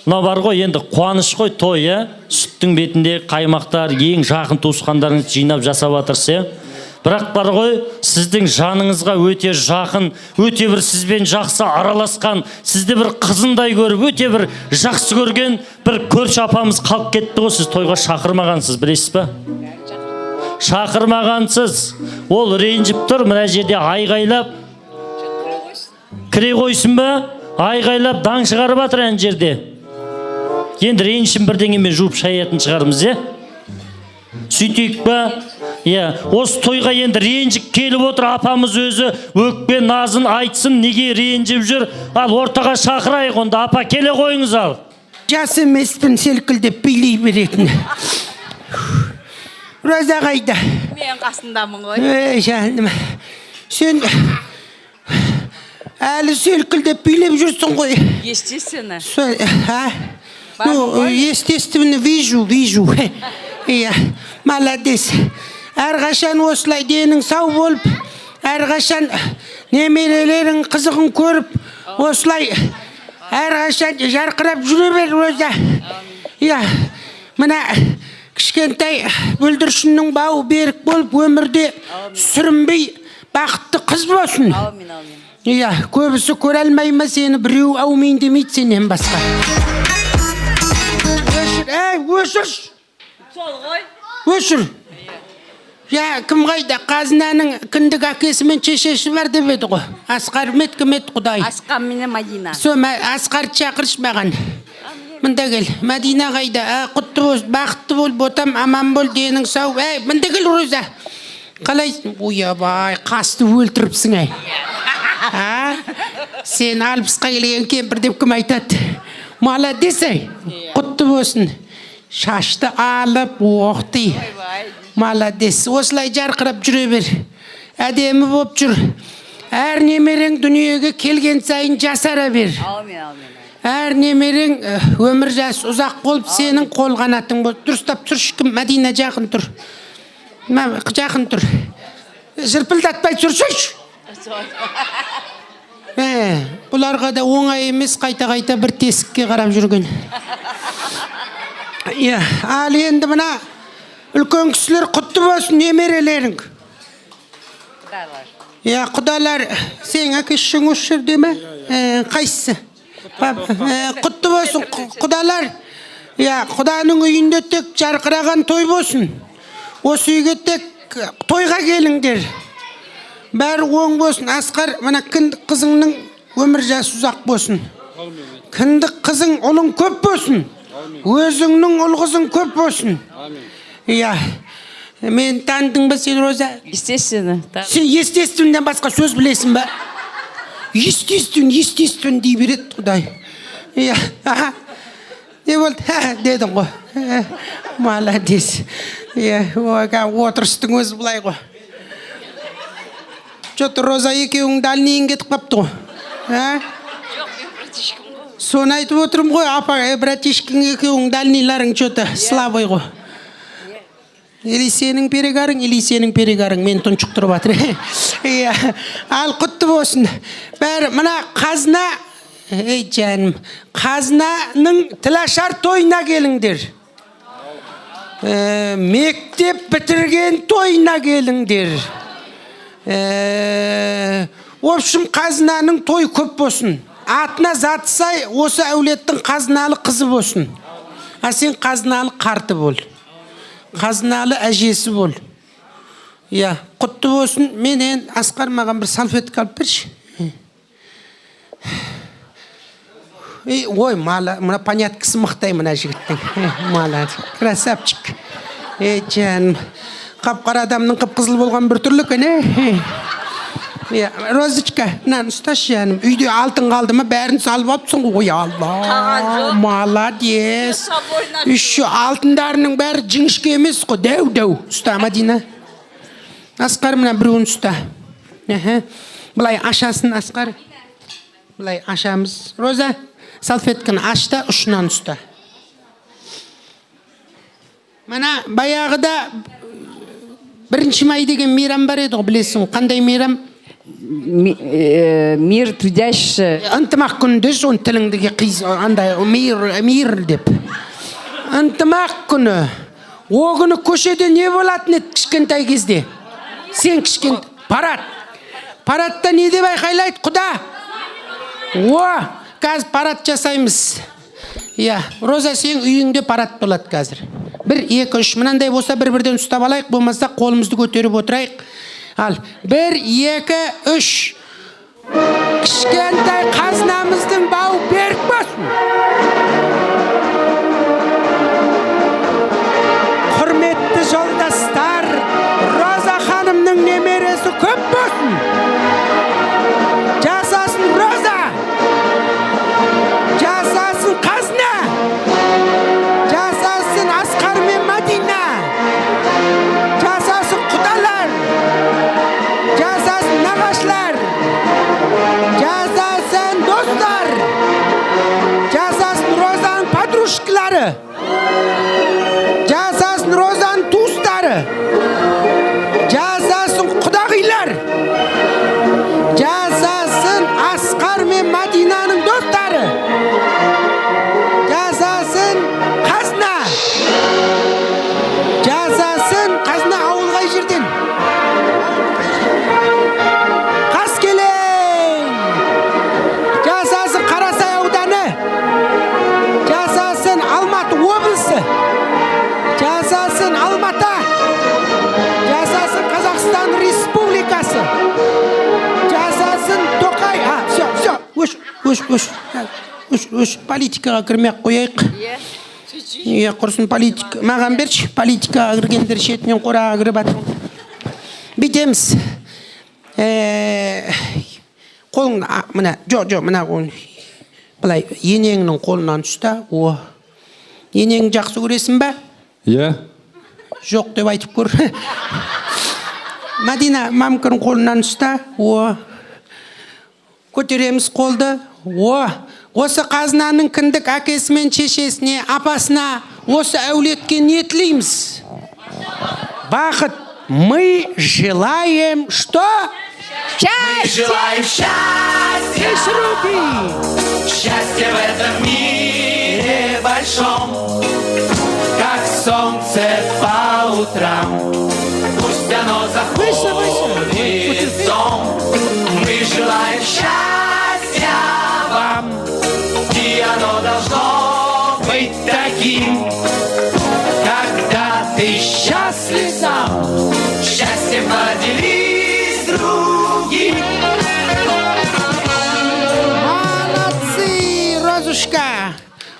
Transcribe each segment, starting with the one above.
мына бар ғой енді қуаныш қой, той, сүттің бетіндегі қаймақтар, ең жақын туысқандарыңызды жинап жасап жатырсыз, бірақ бар ғой, сіздің жаныңызға өте жақын, өте бір сізбен жақсы араласқан, сізді бір қызындай көріп, өте бір жақсы көрген бір көрші апамыз қалып кетті ғой, сіз тойға шақырмағансыз, білесіз ба? Шақырмағансыз. Ол ренжіп тұр, мына жерде айғайлап кіре қойсын ба? Айғайлап даң шығарып жатыр ана жерде. Енді ренішін бірдеңемен жуып шаятын шығармыз, сөйтейік па? Осы тойға енді ренжіп келіп отыр, апамыз өзі өкпе назын айтсын, неге ренжіп жүр? Ал ортаға шақырайық онда, апа келе қойыңыз ал. Жас емеспін селкілдеп билей беретін. Роза қайда? Мен қасындамын ғой. Жаным, сен әлі селкілдеп билеп жүрсің ғой. Естественно. Естественно, вижу. Молодец. Әрқашан осылай денің сау болып, әрқашан немерелерің қызығын көріп, осылай әрқашан жарқырап жүре бер, Роза. Мына кішкентай бүлдіршіннің бауы берік болып, өмірде сүрінбей бақытты қыз болсын. Көбісі көре алмай ма сені, біреу аумин демейді сенен басқа. Өшір. Сол ғой. Өшір. Кім қайда? Қазынаның кіндік әкесі мен шешесі бар деп еді ғой. Асқар мет, кім ет құдай? Асқар менен Мадина. Асқарды шақыршы маған. Мында кел. Мадина қайда? Құтты бол, бақытты бол, ботам аман бол, денің сау. Мында кел, Роза. Қалайсың? Ойбай, қасты өлтіріпсің, Сен алпысқа келген кемпір деп кім айтады? Молодец, құтты болсын. Шашты алып, оқты. Молодец. Осылай жарқырап жүре бер. Әдемі боп жүр. Әр немерең дүниеге келген сайын жасара бер. Әр немерең өмір жас ұзақ болып, сенің қол қанатың бол. Дұрыстап тұршы, кім? Мадина жақын тұр. Жақын тұр. Жырпылдатпай тұршы. Бұларға да оңай емес, қайта-қайта бір тесікке қарап жүрген. Ал енді мына үлкен кісілер құтты болсын, немерелерің. Құдалар, сен әкешің осы жерде ме? Қайсысы? Құтты болсын, құдалар. Құданың үйінде тек жарқыраған той болсын. Осы үйге тек тойға келіңдер. Бәрі оң болсын. Асқар, мына кіндік қызыңның өмір жасы ұзақ болсын. Кіндік қызың ұлың көп болсын. Өзіңнің ұл қызың көп болсын. Мен таныдың ба сен, Роза? Естественно. Сен естественнен басқа сөз білесің ба? Естествен дей береді құдай. Не болды? Дедің ғой. Молодец. Отырыстың өзі бұлай ғой. Что-то Роза екеуің дальнейін кетіп қапты ғой. Жоқ, мен братишкам ғой. Соны айтып отырым ғой, апа, братишкің екеуің дальнийларың что-то слабый ғой. Или сенің перегарың, мен тұншықтырып жатыр. Ал құтты болсын. Бәрі, мына қазына, жаным, қазынаның тілашар тойына келіңдер. Мектеп бітірген тойына келіңдер. Общем, қазынаның той көп болсын. Атына заты сай, осы әулеттің қазыналы қызы болсын. А сен қазыналы қарты бол. Қазыналы әжесі бол. Құтты болсын. Менен Асқар маған бір салфетка алып берші. Ой, мына поняткасы мықтай мына жігіттің. Малады. Красавчик. Жаным. Қап-қара адамның қып-қызыл болған бір түрлі көне. Розочка, мынаны ұсташы жаным. Үйде алтын қалды ма, бәрін салып алыпсың ғой. Ой, Алла. Молодец. Үші алтындарының бәрі жіңішке емес қой, дәу. Ұста, Мадина. Асқар, мына біреуін ұста. Бұлай ашасын, Асқар. Бұлай ашамыз. Роза, салфетканы ашта, ұшынан ұста. Мына баяғыда 1 май деген мейрам бар еді ғой, білесің, қандай мейрам? Мир трудящий. Ынтымақ күнінде сон тіліңдегі андай мир деп. Ынтымақ күні. О күні көшеде не болатын еді кішкентай кезде? Сен кішкентай парад. Парадта не деп айқайлайды құда? Қазір парад жасаймыз. Роза, сен үйіңде парад болады қазір. 1, 2, 3 мынандай болса бір-бірден ұстап алайық, болмаса қолымызды көтеріп отырайық. Ал 1, 2, 3. Кішкентай қазынамыздың бауы берік болсын. Құрметті жолдастар, Роза ханымның немересі көп болсын. Жасасын Роза. Жасасын қазына. Жасасын Асқар мен Мадина. Жасасын құдалар. Жасасын нағашылар. Жасасын достар. Жасасын Розаның подружкалары. Жасасын Розаның туыстары. Жасасын құдағилар. Жасасын Асқар мен Мадинаның достары. Жасасын қазына. Жасасын қазына ауыл қай жерден? Қаскелең. Жасасын Қарасай ауданы. Жасасын Алматы облысы. Жасасын Алматы. Жасасын Қазақстан Республикасы. Жасасын Тоқай. Өш. Политикаға кірмек қойайық. Құрсын политика. Маған берші, политикаға кіргендер шетінен қораға кіріп атыр. Бітеміз. Қолың, мына, мына қолың. Бұлай, енеңнің қолынан ұста. Енең жақсы көресің бә? Жоқ деп айтып көр. Мадина, мамканың қолынан ұста. Көтереміз қолды. Осы қазынаның кіндік әкесі мен шешесіне, апасына, осы әулетке не тілейміз? Бақыт. Мы желаем что? Мы желаем счастья. Счастье в этом мире большом, как солнце по утрам. Пусть оно заходит в дом. Мы желаем счастья вам, и оно должно быть таким, когда ты счастлив сам, счастьем поделись с другим. Молодцы, Розушка.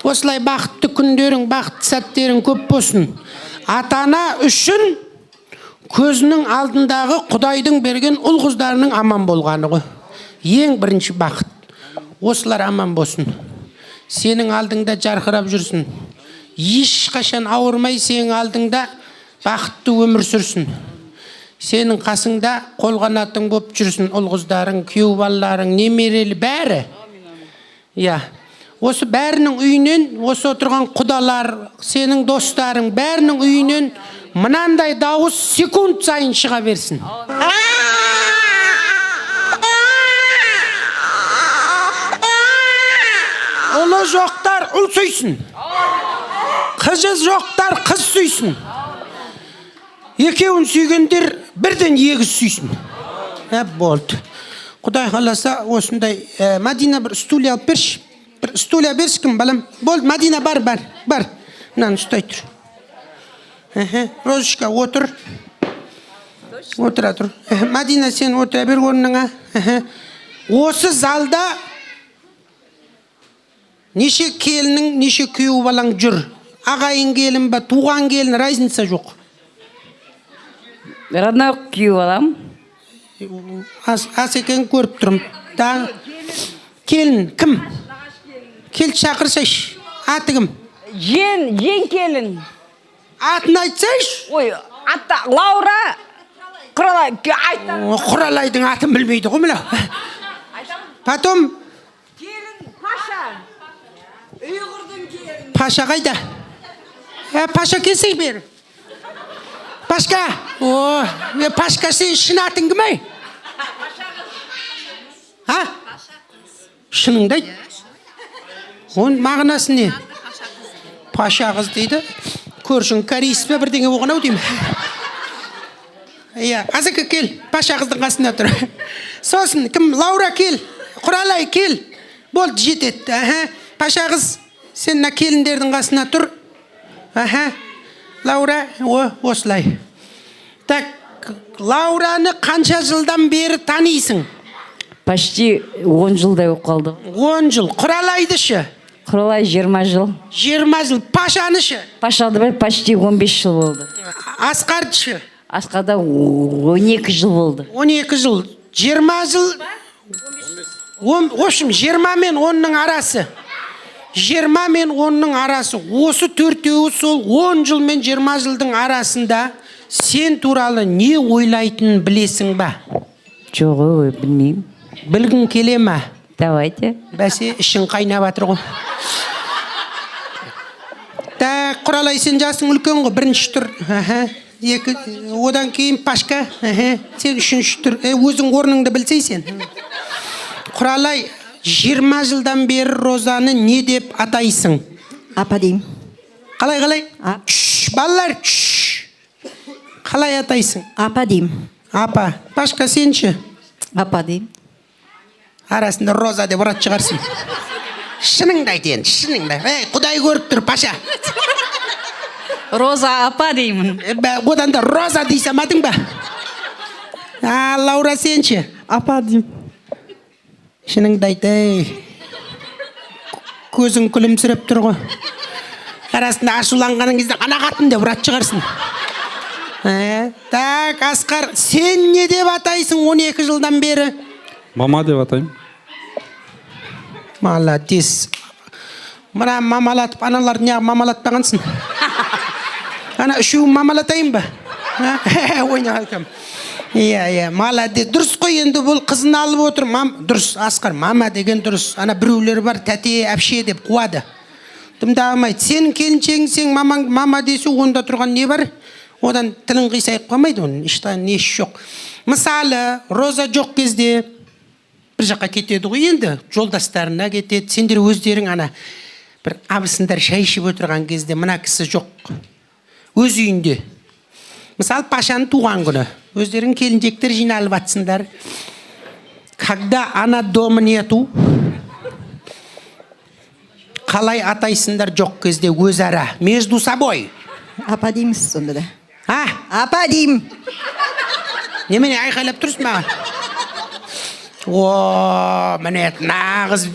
Осылай бақытты күндерің, бақытты сәттерің көп болсын. Ата-ана үшін көзінің алдындағы Құдайдың берген ұл қыздарының аман болғаны ғой. Ең бірінші бақыт. Осылар аман болсын. Сенің алдыңда жарқырап жүрсін. Ешқашан ауырмай сенің алдыңда бақытты өмір сүрсін. Сенің қасыңда қолғанатың болып жүрсін. Ұл қыздарың, күйеу балаларың, немерелі бәрі. Осы бәрінің үйінен, осы отырған құдалар, сенің достарың, бәрінің үйінен мынандай дауыс секунд сайын шыға берсін. Ұлы жоқтар ұл сүйсін. Қызы жоқтар қыз сүйсін. Екеуін сүйгендер бірден егіз сүйсін. Болды. Құдай қаласа осындай. Мадина бір стулья алып берші. Бір стулья берші кім балам. Болды, Мадина бар. Мынаны ұстай тұр. Розушка, отыр. Отыра тұр. Мадина, сен отыра бер орныңа. Осы залда неше келінің, неше күйеу балаң жүр? Ағайын келін ба, туған келін, разница жоқ. Родной күйеу балам. Ас екен көріп тұрмын. Келін, кім? Кел шақырсайшы. Аты кім? Жен келін. Атын айтсайшы. Ой, аты Лаура. Құралай, айта. Құралайдың атын білмейді ғой мына. Потом Келін Паша. Үйғырдың келін. Паша қайда? Паша келсей бер. Пашка. Пашка, сен шын атың кім ай? Шыныңды айт. Оның мағынасы не? Паша қыз дейді. Көршің корейсіз бе бірдеңе болған ау деймін. Иә, Азыка кел, паша қыздың қасында тұр. Сосын, кім? Лаура кел, Құралай кел. Болды, жетеді. Паша қыз, сен мына келіндердің қасына тұр. Лаура, осылай. Так, Лаураны қанша жылдан бері танисың? Почти 10 жылдай болып қалды. 10 жыл. Құралайды шы? Құралай 20 жыл. 20 жыл. Пашаны шы? Пашады бір почти 15 жыл болды. Асқарды шы? Асқада 12 жыл болды. 12 жыл. 20 жыл. В общем, 20 мен 10-ның арасы. 20 мен 10-ның арасы. Осы төртеуі сол 10 жыл мен 20 жылдың арасында сен туралы не ойлайтынын білесің ба? Жоқ, білмеймін. Білгің келе ма? Давайте. Бәсе, ішің қайнап жатыр ғой. Так, Құралай, сен жасың үлкен ғой, бірінші тұр. Одан кейін Пашка, сен үшінші тұр. Өзің орныңды білсейсен. Құралай, 20 жылдан бері Розаны не деп атайсың? Апа деймін. Қалай? Балалар, қалай атайсың? Апа деймін. Апа. Пашка, сенші? Апа деймін. Арасында Роза деп ұрат шығарсың. Шыныңды айт енді, шыныңды. Құдай көріп тұр, Паша. Роза апа деймін. Одан да Роза дейсің атың ба? Лаура, сенші? Апа деймін. Шыныңды айт, көзің күлімсіреп тұр ғой. Арасында ашуланғаның кезде ана қатын деп ұрат шығарсың. Так, Асқар, сен не деп атайсың 12 жылдан бері? Мама деп атаймын. Молодец. Мына мамалатып, аналар не мамалатпағансың? Ана үшеуін мамалатайын ба? Ойна алкам. Иә, молодец. Дұрыс қой, енді бұл қызын алып отыр. Дұрыс, Асқар, мама деген дұрыс. Ана біреулер бар, тәте, әпше деп қуады. Тымдағымайды. Сен келіншегің, сен мама десу, онда тұрған не бар? Одан тілін қисайып қалмайды, оның ештеңе несі жоқ. Мысалы, Роза жоқ кезде бір жаққа кетеді ғой, енді жолдастарына кетеді. Сендер өздерің ана бір абысындар шай ішіп отырған кезде мына кісі жоқ. Өз үйінде. Мысалы, Пашаның туған күні. Өздерің келіншектер жиналып атсыңдар. Когда ана дома нету, қалай атайсыңдар жоқ кезде өзара, между собой? Апа дейміз сонда да. Апа деймін. Немене айқайлап тұрсың маған? Міне нағыз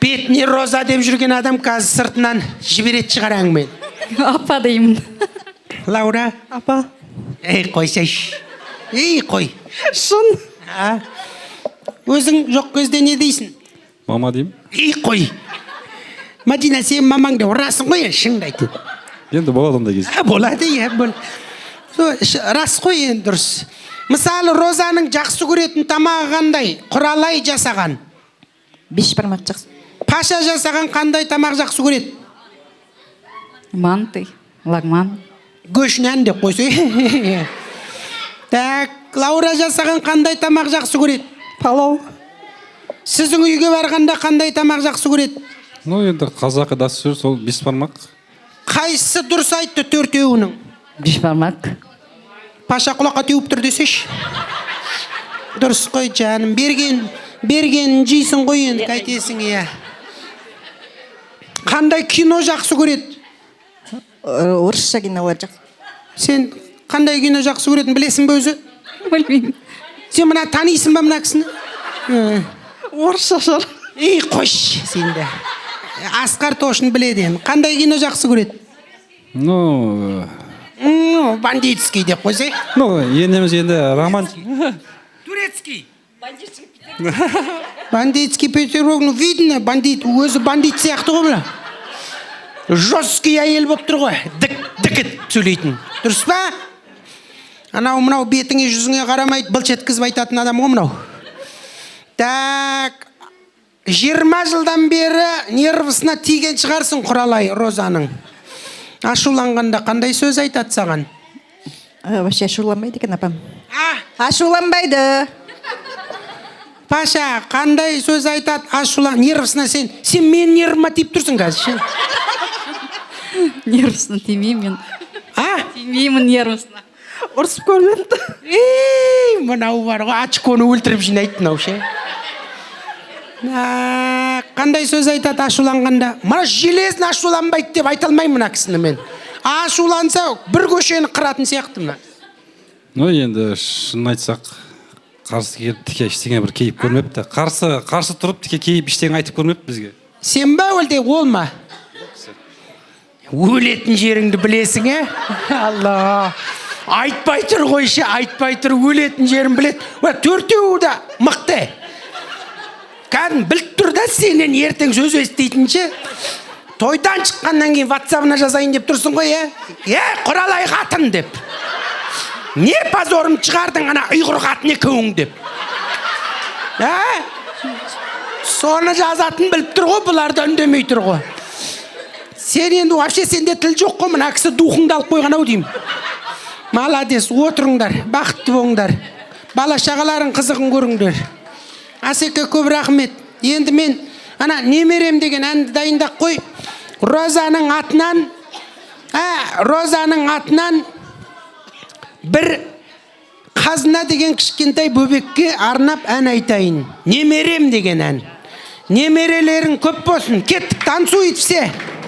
бетіне Роза деп жүрген адам қазір сыртынан жіберет шығар әңгімен. Апа деймін. Лаура? Апа. Қойсайш. Қой. Шын. Өзің жоқ кезде не дейсің? Мама деймін. Қой. Мадина, сен мамаң деп ұрасың ғой, шыңды айтты. Енді болады ондай кез. Болады, рас қой, енді дұрыс. Мысалы, Розаның жақсы көретін тамағы қандай? Құралай жасаған. Бешбармақ жақсы. Паша жасаған қандай тамақ жақсы көреді? Манты, лагман. Көшінен деп қойсы. Так, Лаура жасаған қандай тамақ жақсы көреді? Палау. Сіздің үйге барғанда қандай тамақ жақсы көреді? Енді қазақы дәстүр сол бешбармақ. Қайсысы дұрыс айтты төртеуінің? Бешбармақ. Паша құлаққа теуіп тұр десеш. Дұрыс қой жаным. Берген жейсің ғой енді, қайтесің, иә. Қандай кино жақсы көреді? Орысша кинолар жақсы. Сен қандай кино жақсы көретін білесің бе өзі? Білмеймін. Сен мына танисың ба мына кісіні? Орысша шығар. Қош, сен де. Асқар точно біледі енді. Қандай кино жақсы көреді? Бандитский деп қойсай. Енеміз енді романтик. Турецкий. Бандитский Петербург, видно, бандит. Өзі бандит сияқты ғой мына. Жесткий әйел болып тұр ғой. Дік сөйлейтін. Дұрыс па? Анау бетіңе жүзіңе қарамайды, былш еткізіп айтатын адам ғой мынау. Так, 20 жылдан бері нервысына тиген шығарсың Құралай Розаның. Ашуланғанда қандай сөз айтады саған? Вообще ашуланбайды екен апам. Ашуланбайды. Паша, қандай сөз айтады? Ашулан, нервысына сен мен нервыма тиіп тұрсың қазір, ше. Нервысына тимеймін мен. А? Тимеймін нервысына. Ұрсып көрмеді. Мынау бар ғой, очконы өлтіріп жинайды мынау, ше. Қандай сөз айтады ашуланғанда? Мына железін ашуланбайды деп айта алмаймын мына кісіні мен. Ашуланса бір көшені қыратын сияқты мына. Ну енді шын айтсақ, қарсы келіп тіке ештеңе бір кейіп көрмепті. Қарсы тұрып тіке кейіп ештеңе айтып көрмепті бізге. Сен ба өлде ол ма? Өлетін жеріңді білесің, Алла. Айтпай тұр қойшы, айтпай тұр, өлетін жерін білет. Төртеуі да мықты. Кәдім біліп тұр да сенен ертең сөз естейтінші. Тойдан шыққаннан кейін WhatsApp-ына жазайын деп тұрсың ғой, құралай қатын деп. Не позорым шығардың ана ұйғыр қатын екеуің деп. Соны жазатын біліп тұр ғой, бұларды үндемей тұр ғой. Сен енді вообще сенде тіл жоқ қой, мына кісі духыңды алып қойған-ау деймін. Молодец, отырыңдар, бақытты болыңдар. Бала шағаларын қызығын көріңдер. Асеке көп рахмет. Енді мен ана немерем деген әнді дайындап қой. Розаның атынан бір қазына деген кішкентай бөбекке арнап ән айтайын. Немерем деген ән. Немерелерің көп болсын. Кеттік, танцует все.